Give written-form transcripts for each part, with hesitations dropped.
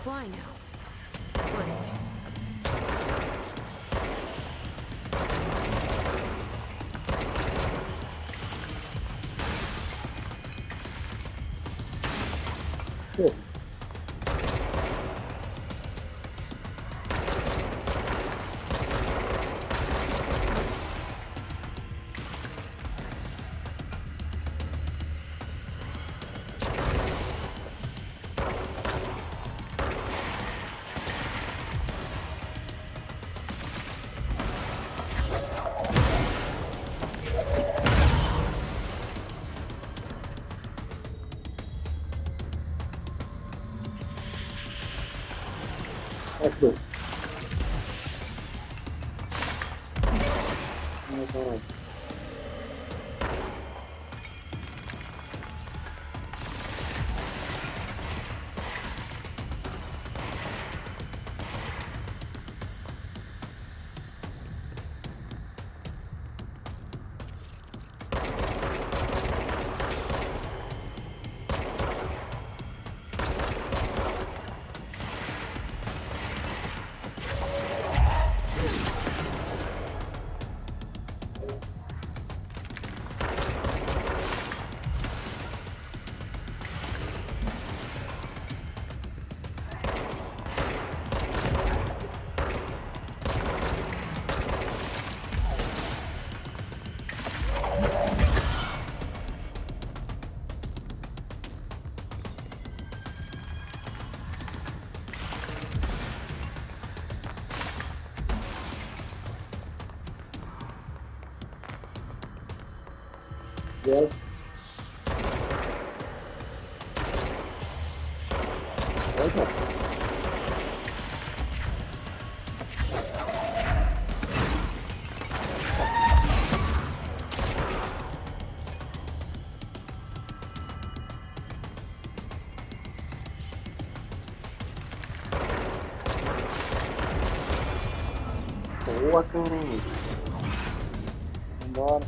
fly now. Great. Cool. Let's go. Alright. Well, okay. Boa, cara. Vambora.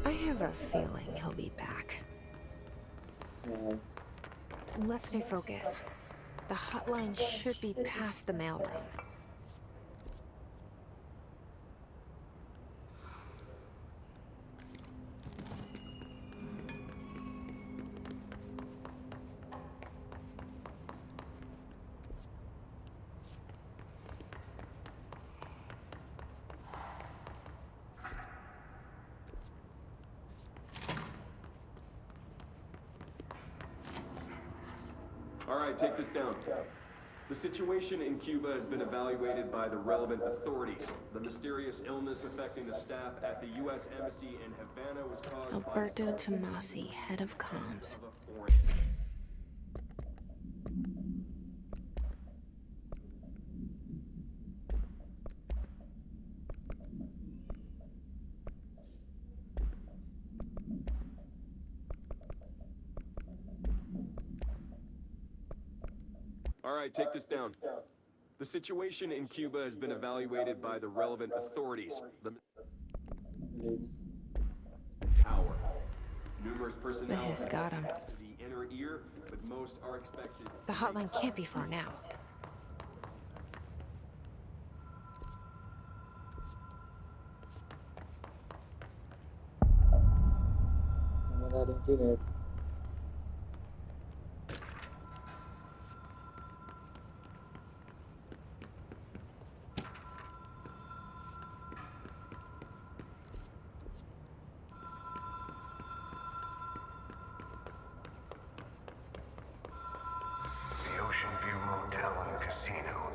I have a feeling he'll be back. Yeah. Let's stay focused. The hotline should be past the mailroom. All right, take this down. The situation in Cuba has been evaluated by the relevant authorities. The mysterious illness affecting the staff at the U.S. Embassy in Havana was caused Alberto by Tomasi, head of comms. of a foreign. All right, take this down. The situation in Cuba has been evaluated by the relevant authorities. The power. Numerous personnel The hiss got him. to the inner ear, but most are expected. The hotline can't be far now. Vamos dar direto. The Ocean View Motel and Casino.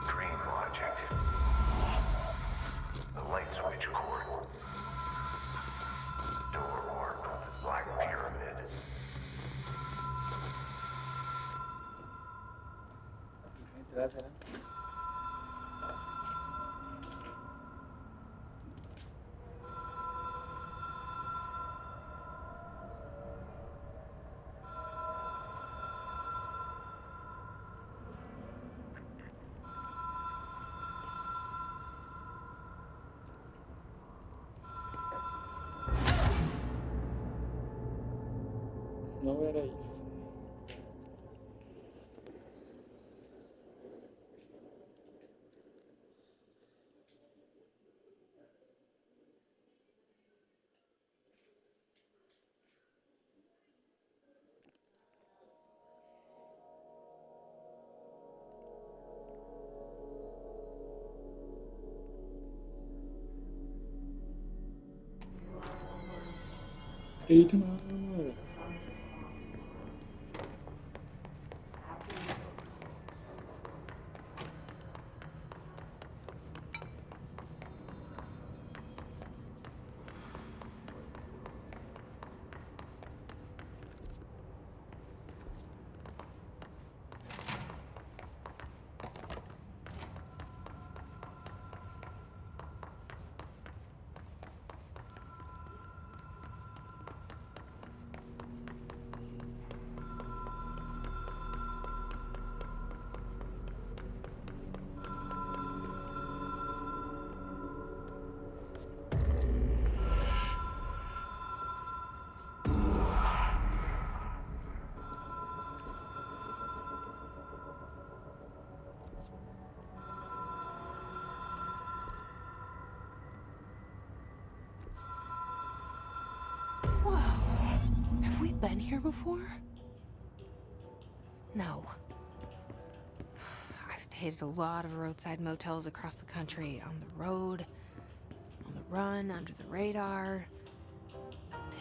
Green Logic. The light switch cord. Door marked with Black Pyramid. Entrar, será? Não era isso. Eita, não. Whoa. Have we been here before? No. I've stayed at a lot of roadside motels across the country, on the road, on the run, under the radar.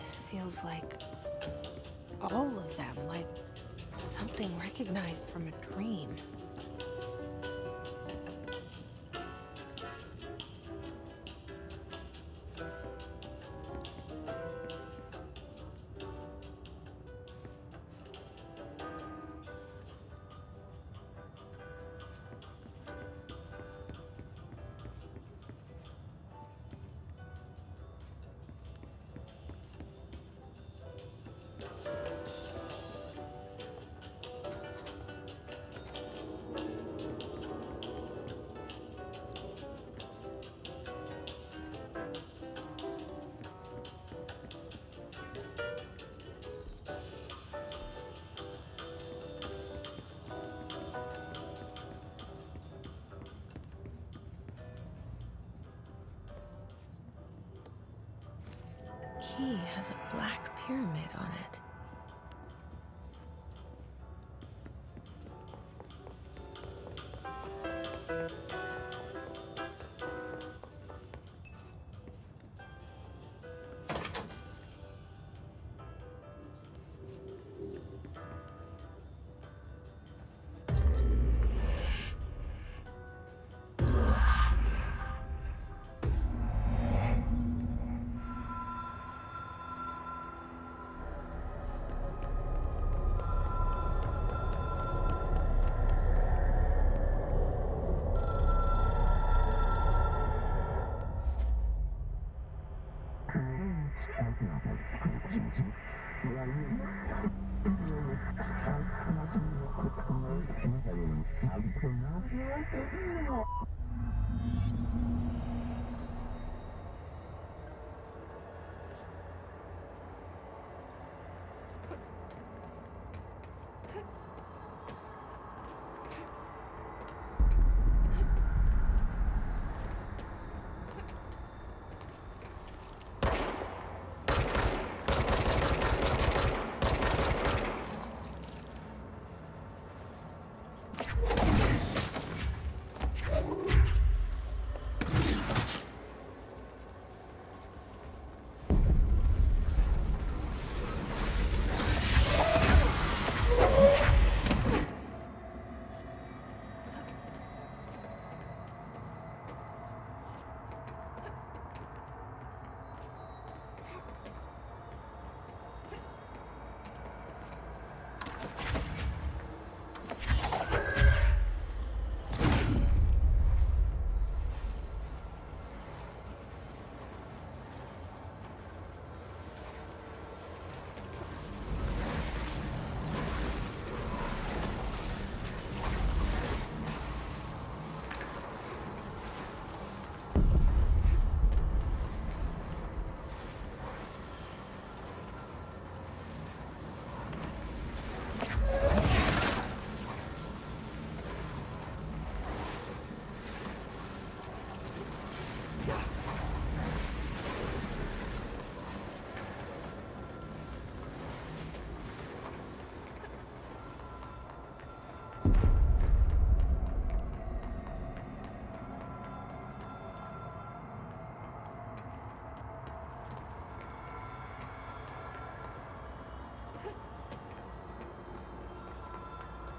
This feels like all of them, like something recognized from a dream. Key has a black pyramid on it.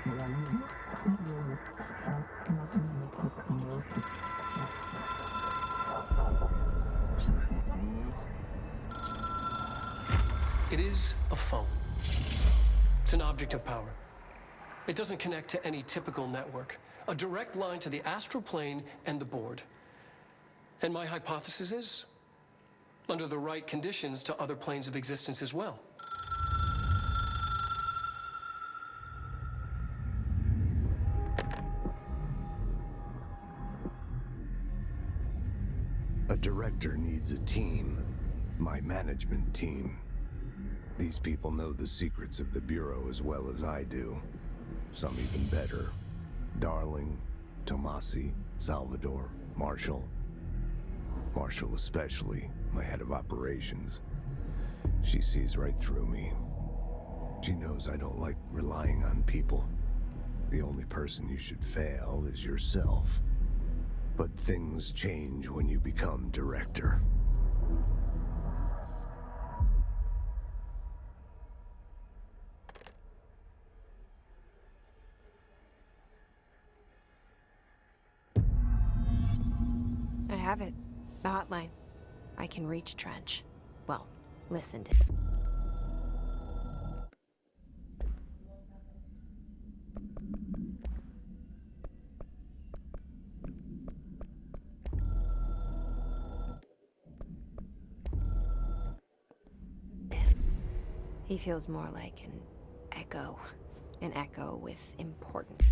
It is a phone. It's an object of power. It doesn't connect to any typical network. A direct line to the astral plane and the board. And my hypothesis is, under the right conditions, to other planes of existence as well. A director needs a team. My management team. These people know the secrets of the Bureau as well as I do. Some even better. Darling, Tomasi, Salvador, Marshall. Marshall especially, my head of operations. She sees right through me. She knows I don't like relying on people. The only person you should fail is yourself. But things change when you become director. I have it. The hotline. I can reach Trench. Well, listen to... He feels more like an echo. An echo with important.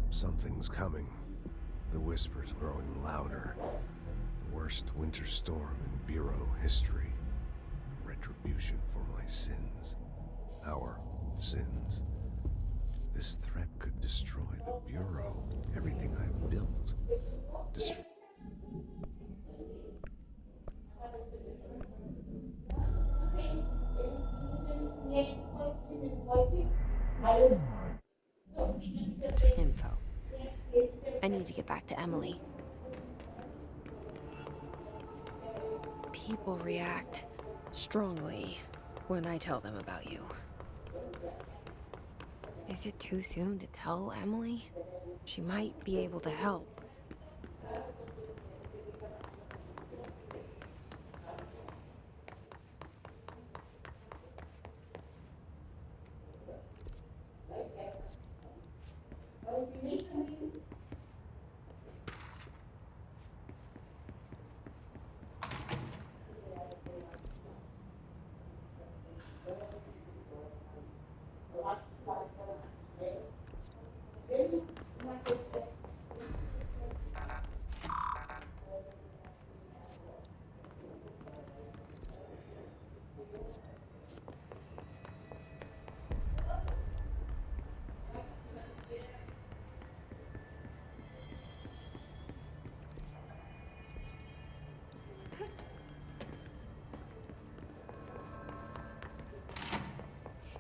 Something's coming. The whispers growing louder. The worst winter storm in Bureau history. Retribution for my sins. Our sins. This threat could destroy the Bureau. Everything I've built. Destroy. Info. I need to get back to Emily. People react strongly when I tell them about you. Is it too soon to tell Emily? She might be able to help.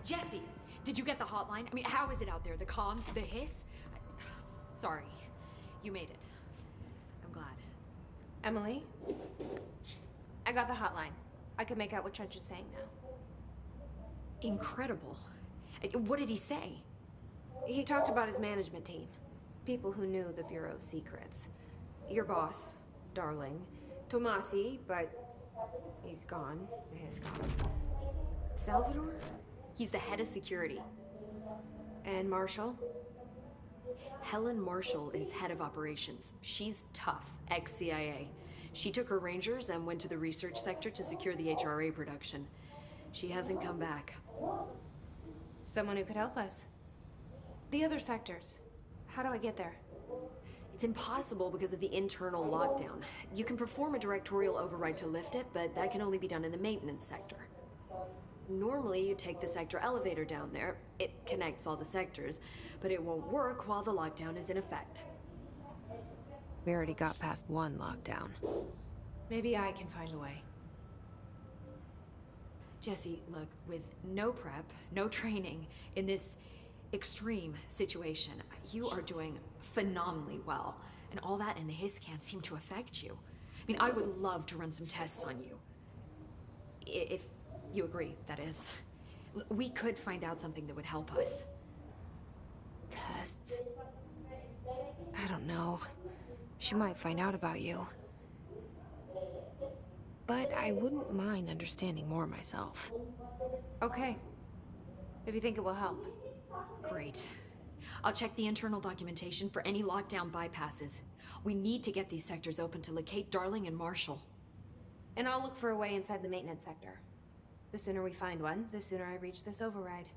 Jesse, did you get the hotline? I mean, how is it out there? The comms, the hiss? Sorry, you made it. I'm glad. Emily? I got the hotline. I can make out what Trench is saying now. Incredible. What did he say? He talked about his management team. People who knew the Bureau's secrets. Your boss, Darling. Tomasi, but he's gone. He's gone. Salvador? He's the head of security. And Marshall? Helen Marshall is head of operations. She's tough, ex-CIA. She took her Rangers and went to the research sector to secure the HRA production. She hasn't come back. Someone who could help us. The other sectors. How do I get there? It's impossible because of the internal lockdown. You can perform a directorial override to lift it, but that can only be done in the maintenance sector. Normally, you take the sector elevator down there. It connects all the sectors, but it won't work while the lockdown is in effect. We already got past one lockdown. Maybe I can find a way. Jesse, look, with no prep, no training, in this extreme situation, you are doing phenomenally well. And all that and the hiss can't seem to affect you. I mean, I would love to run some tests on you. If you agree, that is. We could find out something that would help us. Tests? I don't know. She might find out about you. But I wouldn't mind understanding more myself. Okay. If you think it will help. Great. I'll check the internal documentation for any lockdown bypasses. We need to get these sectors open to locate Darling and Marshall. And I'll look for a way inside the maintenance sector. The sooner we find one, the sooner I reach this override.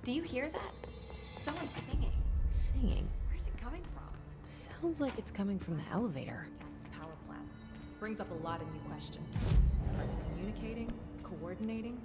Do you hear that? Someone's singing. Singing? Where's it coming from? Sounds like it's coming from the elevator. Power plant. Brings up a lot of new questions. Are you communicating? Coordinating?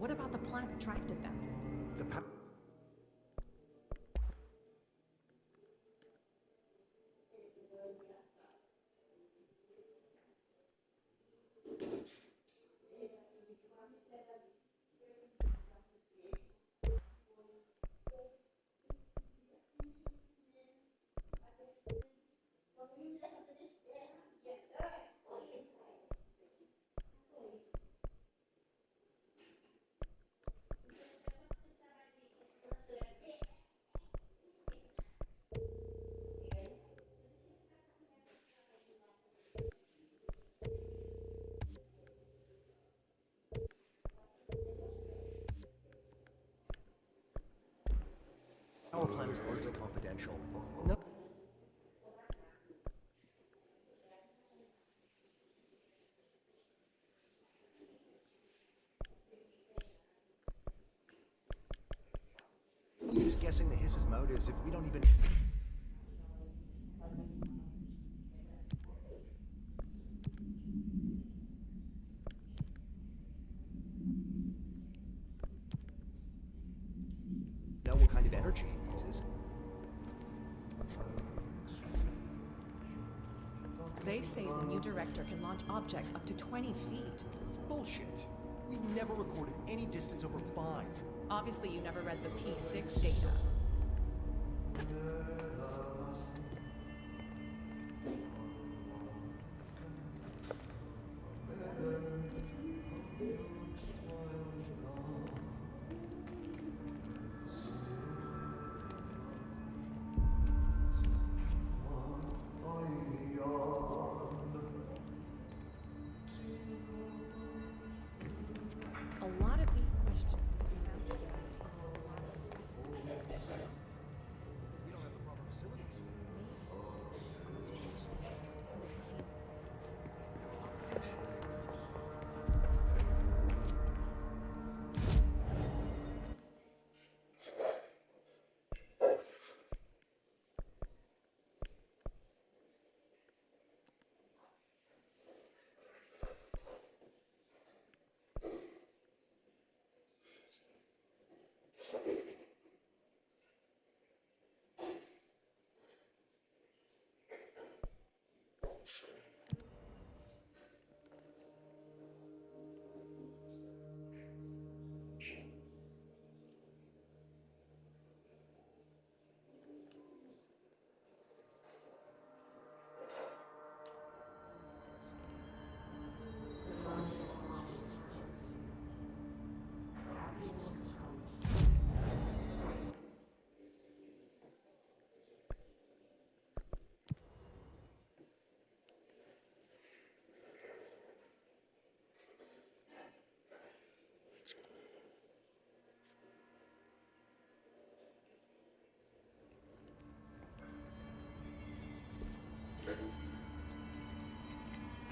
What about the plant attracted them? The pa- confidential. No. No use guessing the Hiss's motives if we don't even know what kind of energy it uses. They say the new director can launch objects up to 20 feet. Bullshit. We've never recorded any distance over 5. Obviously, you never read the P6 data. A lot of these questions can be answered with a rather specific. We don't have the proper facilities.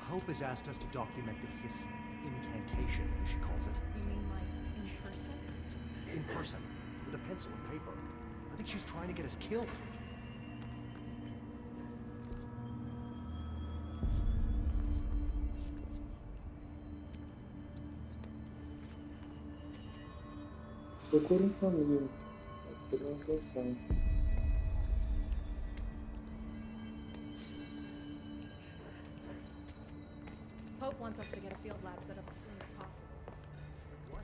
Hope has asked us to document the Hiss incantation, as she calls it. You mean like in person? In person, with a pencil and paper. I think she's trying to get us killed. Procure um caminho. Pode ter uma intenção. Hope wants us to get a field lab set up as soon as possible. What?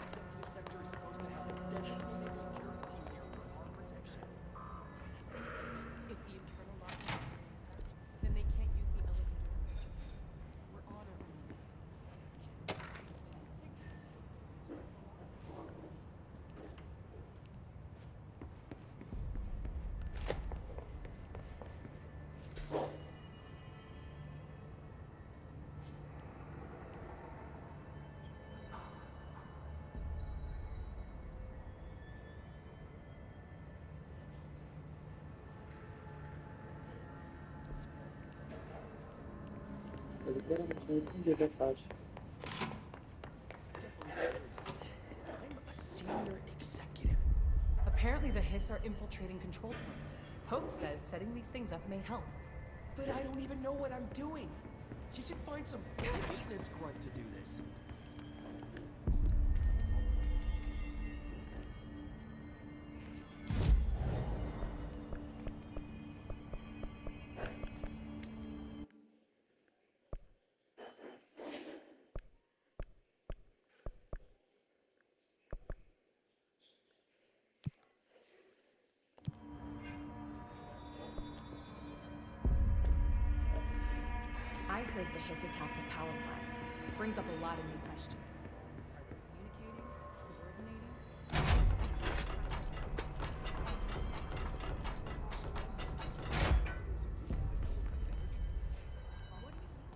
Executive sector is supposed to have a designated security team here for our protection. If the internal lockdown is in effect, then they can't use the elevator approaches. We're on our own. Eu literalmente não entendi essa parte. I'm a senior executive. Apparently the Hiss are infiltrating control points. Hope says setting these things up may help. But I don't even know what I'm doing. She should find some maintenance grunt to do this. I heard the Hiss attack the power plant. Brings up a lot of new questions. Are they communicating? Coordinating? What do you mean?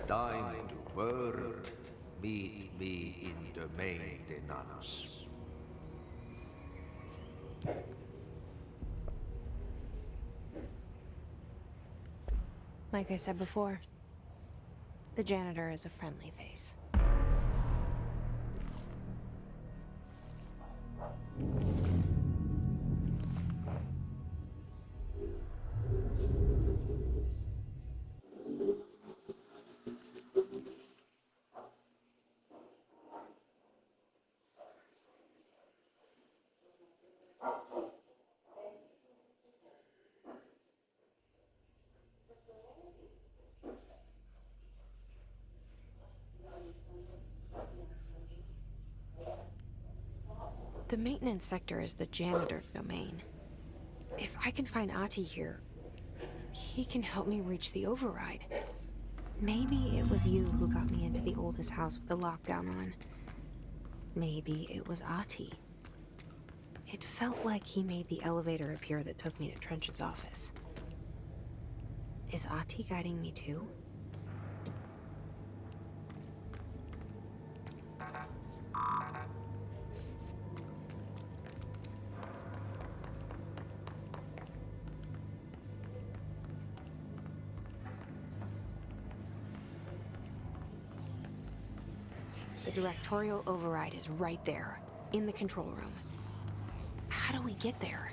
Thine word, meet me in the maintenance. Like I said before, the janitor is a friendly face. The maintenance sector is the janitor domain. If I can find Ati here, he can help me reach the override. Maybe it was you who got me into the oldest house with the lockdown on. Maybe it was Ati. It felt like he made the elevator appear that took me to Trench's office. Is Ati guiding me too? The directorial override is right there, in the control room. How do we get there?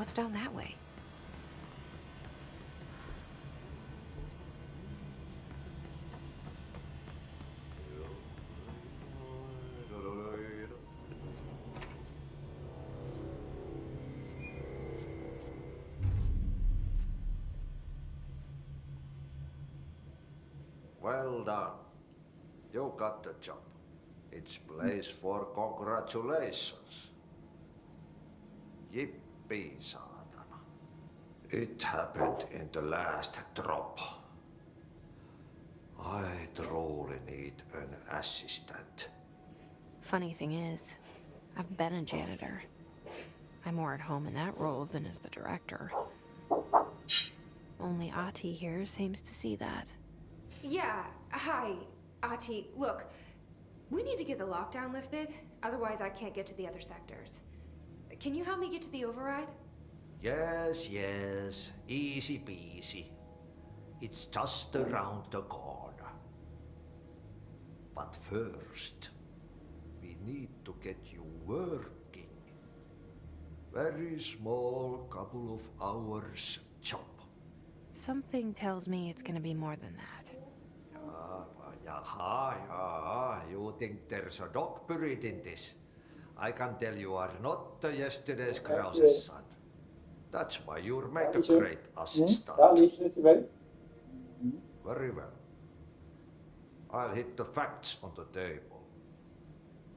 What's down that way? Well done. You got the job. It's place for congratulations. Yippee, saatana. It happened in the last drop. I truly need an assistant. Funny thing is, I've been a janitor. I'm more at home in that role than as the director. Only Ati here seems to see that. Yeah, hi, Ati. Look, we need to get the lockdown lifted, otherwise I can't get to the other sectors. Can you help me get to the override? Yes, yes. Easy peasy. It's just around the corner. But first, we need to get you working. Very small, couple of hours job. Something tells me it's gonna be more than that. Jaha, you think there's a dog buried in this? I can tell you are not yesterday's Krause's son. That's why you'll make a great assistant. Very well. I'll hit the facts on the table.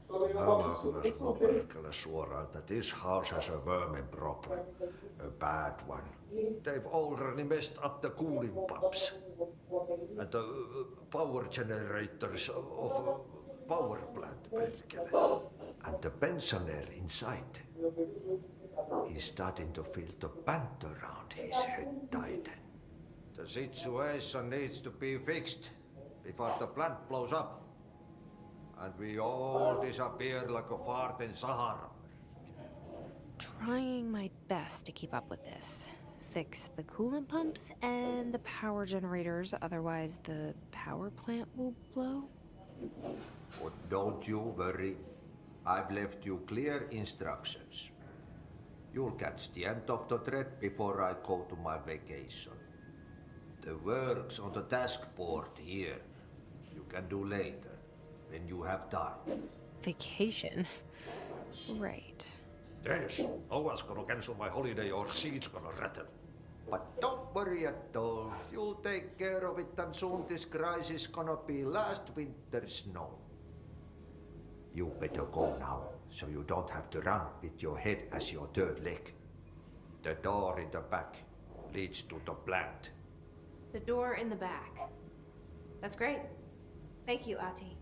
Nämä kyllä sanoo perkele suoraan, that this house has a vermin problem. A bad one. They've already messed up the cooling pumps. And the power generators of power plant, perkele. And the pensioner inside is starting to feel the band around his head tighten. The situation needs to be fixed before the plant blows up. And we all disappear like a fart in Sahara. Trying my best to keep up with this. Fix the coolant pumps and the power generators, otherwise the power plant will blow. But don't you worry. I've left you clear instructions. You'll catch the end of the thread before I go to my vacation. The work's on the task board here. You can do later, when you have time. Vacation? Right. Yes, no one's gonna cancel my holiday or seat's gonna rattle. But don't worry at all. You'll take care of it, and soon this crisis gonna be last winter's snow. You better go now, so you don't have to run with your head as your third leg. The door in the back leads to the plant. The door in the back. That's great. Thank you, Ati.